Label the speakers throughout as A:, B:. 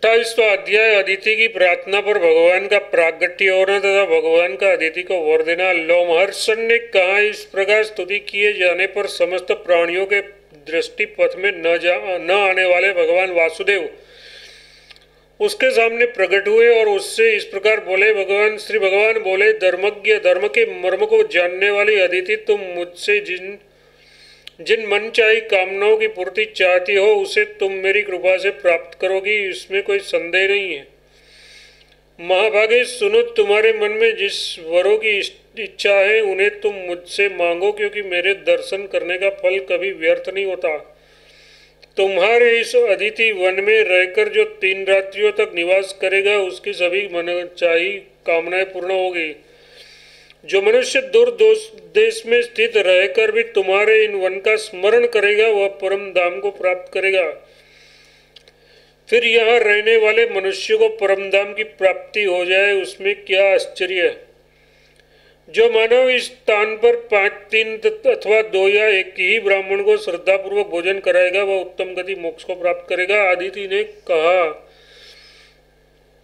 A: 28वां अध्याय अदिति की प्रार्थना पर भगवान का प्रागट्य होना तथा भगवान का अदिति को वर देना। लोमहर्षण ने कहा, इस प्रकार स्तुति किए जाने पर समस्त प्राणियों के दृष्टि पथ में न आने वाले भगवान वासुदेव उसके सामने प्रकट हुए और उससे इस प्रकार बोले। श्री भगवान बोले, धर्मज्ञ, धर्म के मर्म को जानने वाली अदिति, तुम मुझसे जिन मनचाही कामनाओं की पूर्ति चाहती हो उसे तुम मेरी कृपा से प्राप्त करोगी, इसमें कोई संदेह नहीं है। महाभागे सुनो, तुम्हारे मन में जिस वरों की इच्छा है उन्हें तुम मुझसे मांगो, क्योंकि मेरे दर्शन करने का फल कभी व्यर्थ नहीं होता। तुम्हारे इस अदिति वन में रहकर जो 3 रात्रियों तक निवास करेगा उसकी सभी मनचाही कामनाएं पूर्ण होगी। जो मनुष्य दूर देश में स्थित रहकर भी तुम्हारे इन वन का स्मरण करेगा वह परम धाम को प्राप्त करेगा। फिर यहाँ रहने वाले मनुष्य को परम धाम की प्राप्ति हो जाए, उसमें क्या आश्चर्य है। जो मानव इस स्थान पर 5, 3 अथवा 2 या 1 ही ब्राह्मण को श्रद्धापूर्वक भोजन कराएगा वह उत्तम गति मोक्ष को प्राप्त करेगा। अदिति ने कहा,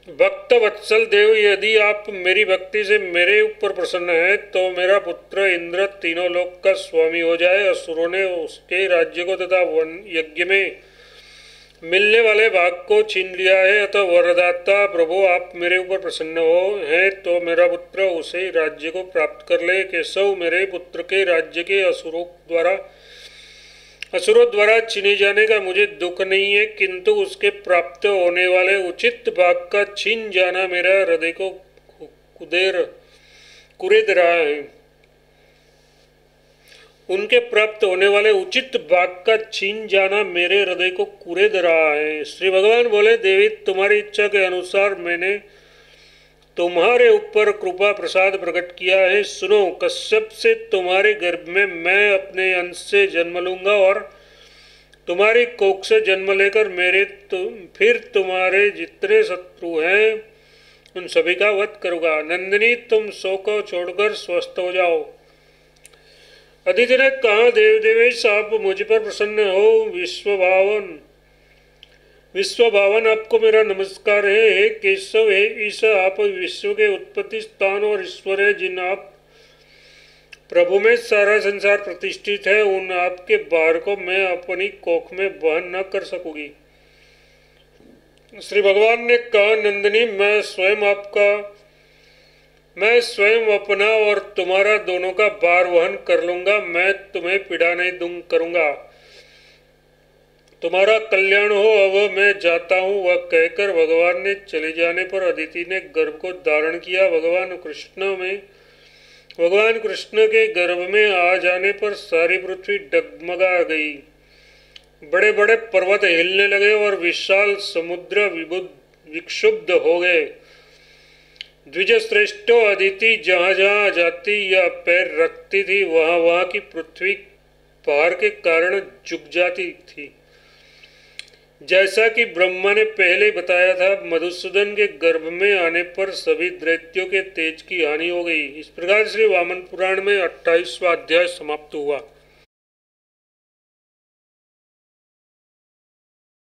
A: भक्त वत्सल देव, यदि आप मेरी भक्ति से मेरे ऊपर प्रसन्न है तो मेरा पुत्र इंद्र तीनों लोक का स्वामी हो जाए। असुरों ने उसके राज्य को तथा वन यज्ञ में मिलने वाले भाग को छीन लिया है, अतः वरदाता प्रभु आप मेरे ऊपर प्रसन्न हैं तो मेरा पुत्र उसे राज्य को प्राप्त कर ले। केशव, मेरे पुत्र के राज्य के असुरों द्वारा छीने जाने का मुझे दुख नहीं है, किंतु उसके प्राप्त होने वाले उचित भाग का छीन जाना मेरा हृदय को कुरेद रहा है। उनके प्राप्त होने वाले उचित भाग का छीन जाना मेरे हृदय को कुरेद रहा है। श्री भगवान बोले, देवी, तुम्हारी इच्छा के अनुसार मैंने तुम्हारे ऊपर कृपा प्रसाद प्रकट किया है। सुनो, कश्यप से तुम्हारे गर्भ में मैं अपने अंश से जन्म लूंगा और तुम्हारी कोख से जन्म लेकर फिर तुम्हारे जितने शत्रु हैं उन सभी का वध करूंगा। नंदिनी, तुम शोक छोड़कर स्वस्थ हो जाओ। अदिति ने कहा, देव देवेश, आप मुझ पर प्रसन्न हो। विश्वभावन, आपको मेरा नमस्कार है। हे केशव, हे ईश, आप विश्व के उत्पत्ति स्थान और ईश्वर है। जिन आप प्रभु में सारा संसार प्रतिष्ठित है, उन आपके भार को मैं अपनी कोख में वहन न कर सकूंगी। श्री भगवान ने कहा, नंदिनी, मैं स्वयं अपना और तुम्हारा दोनों का भार वहन कर लूंगा। मैं तुम्हें पीड़ा नहीं करूंगा। तुम्हारा कल्याण हो, अब मैं जाता हूँ। वह कहकर भगवान ने चले जाने पर अदिति ने गर्भ को धारण किया। भगवान कृष्ण के गर्भ में आ जाने पर सारी पृथ्वी डगमगा गई। बड़े बड़े पर्वत हिलने लगे और विशाल समुद्र विक्षुब्ध हो गए। द्विज श्रेष्ठो, अदिति जहाँ जहाँ जाती या पैर रखती थी वहाँ वहाँ की पृथ्वी भार के कारण झुक जाती थी। जैसा कि ब्रह्मा ने पहले बताया था, मधुसूदन के गर्भ में आने पर सभी दैत्यों के तेज की हानि हो गई। इस प्रकार श्री वामन पुराण में 28वां अध्याय समाप्त हुआ।